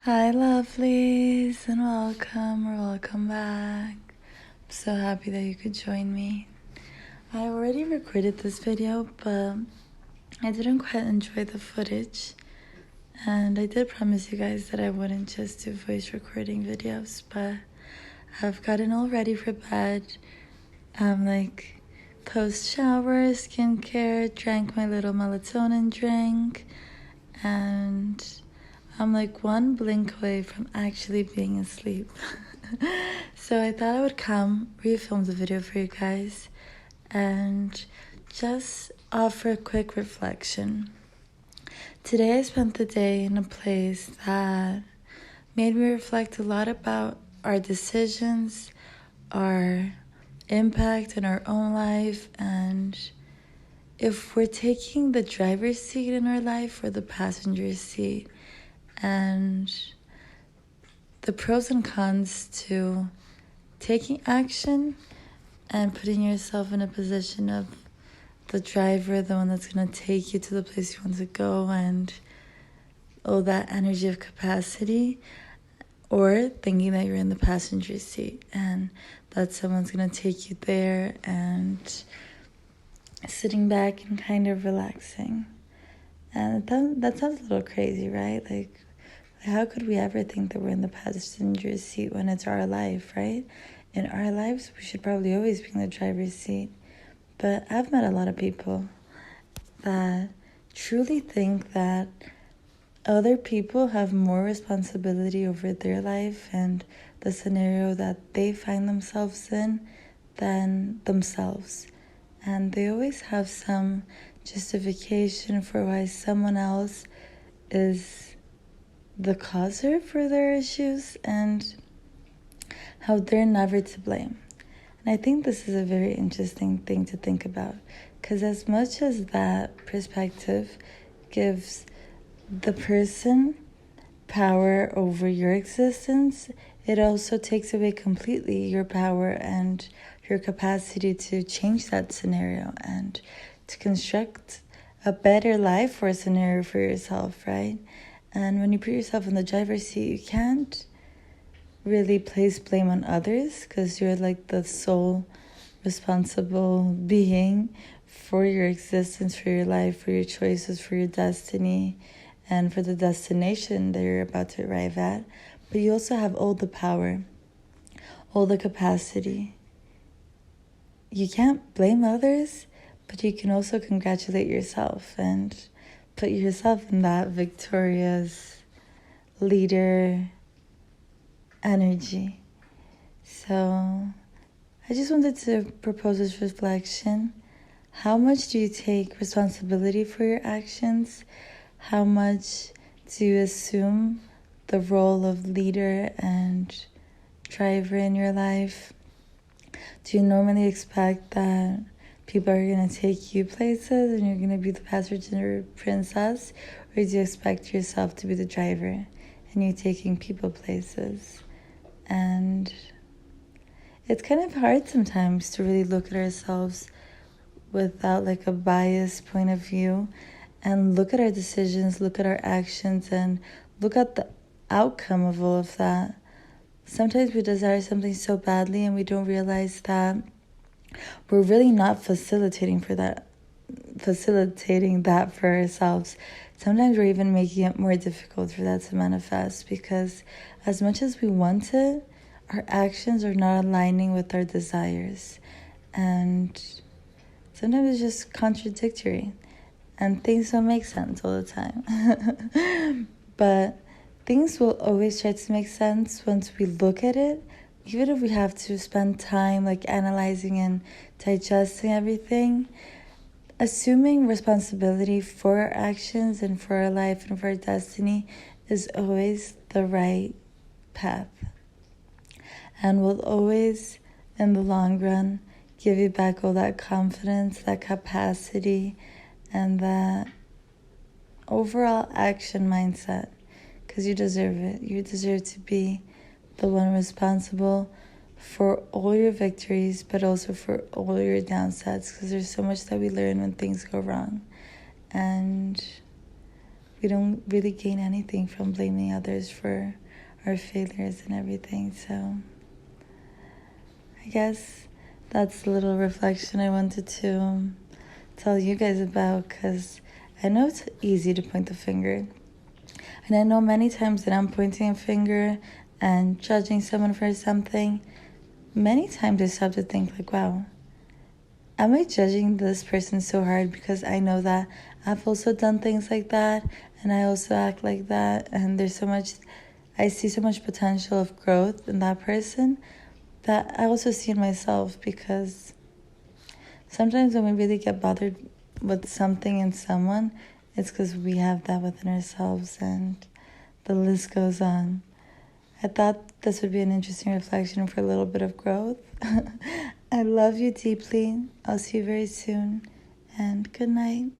Hi, lovelies, and welcome back. I'm so happy that you could join me. I already recorded this video, but I didn't quite enjoy the footage. And I did promise you guys that I wouldn't just do voice recording videos, but I've gotten all ready for bed. Like post-shower, skincare, drank my little melatonin drink, and I'm like one blink away from actually being asleep. So I thought I would come, refilm the video for you guys, and just offer a quick reflection. Today I spent the day in a place that made me reflect a lot about our decisions, our impact in our own life, and if we're taking the driver's seat in our life or the passenger seat, and the pros and cons to taking action and putting yourself in a position of the driver, the one that's going to take you to the place you want to go, and all that energy of capacity, or thinking that you're in the passenger seat and that someone's going to take you there and sitting back and kind of relaxing. And that sounds a little crazy, right? Like, how could we ever think that we're in the passenger seat when it's our life, right? In our lives, we should probably always be in the driver's seat. But I've met a lot of people that truly think that other people have more responsibility over their life and the scenario that they find themselves in than themselves. And they always have some justification for why someone else is the causer for their issues and how they're never to blame. And I think this is a very interesting thing to think about, because as much as that perspective gives the person power over your existence, it also takes away completely your power and your capacity to change that scenario and to construct a better life or scenario for yourself, right? And when you put yourself in the driver's seat, you can't really place blame on others because you're like the sole responsible being for your existence, for your life, for your choices, for your destiny, and for the destination that you're about to arrive at. But you also have all the power, all the capacity. You can't blame others, but you can also congratulate yourself and put yourself in that victorious leader energy. So I just wanted to propose this reflection. How much do you take responsibility for your actions? How much do you assume the role of leader and driver in your life? Do you normally expect that people are going to take you places and you're going to be the passenger princess? Or do you expect yourself to be the driver and you taking people places? And it's kind of hard sometimes to really look at ourselves without like a biased point of view and look at our decisions, look at our actions, and look at the outcome of all of that. Sometimes we desire something so badly and we don't realize that we're really not facilitating that for ourselves. Sometimes we're even making it more difficult for that to manifest, because as much as we want it, our actions are not aligning with our desires. And sometimes it's just contradictory and things don't make sense all the time. But things will always try to make sense once we look at it, even if we have to spend time like analyzing and digesting everything. Assuming responsibility for our actions and for our life and for our destiny is always the right path, and will always, in the long run, give you back all that confidence, that capacity, and that overall action mindset, because you deserve it. You deserve to be the one responsible for all your victories, but also for all your downsets, because there's so much that we learn when things go wrong. And we don't really gain anything from blaming others for our failures and everything. So I guess that's a little reflection I wanted to tell you guys about, because I know it's easy to point the finger. And I know many times that I'm pointing a finger and judging someone for something, many times I stop to think like, wow, am I judging this person so hard because I know that I've also done things like that and I also act like that, and I see so much potential of growth in that person that I also see in myself, because sometimes when we really get bothered with something in someone, it's because we have that within ourselves, and the list goes on. I thought this would be an interesting reflection for a little bit of growth. I love you deeply. I'll see you very soon, and good night.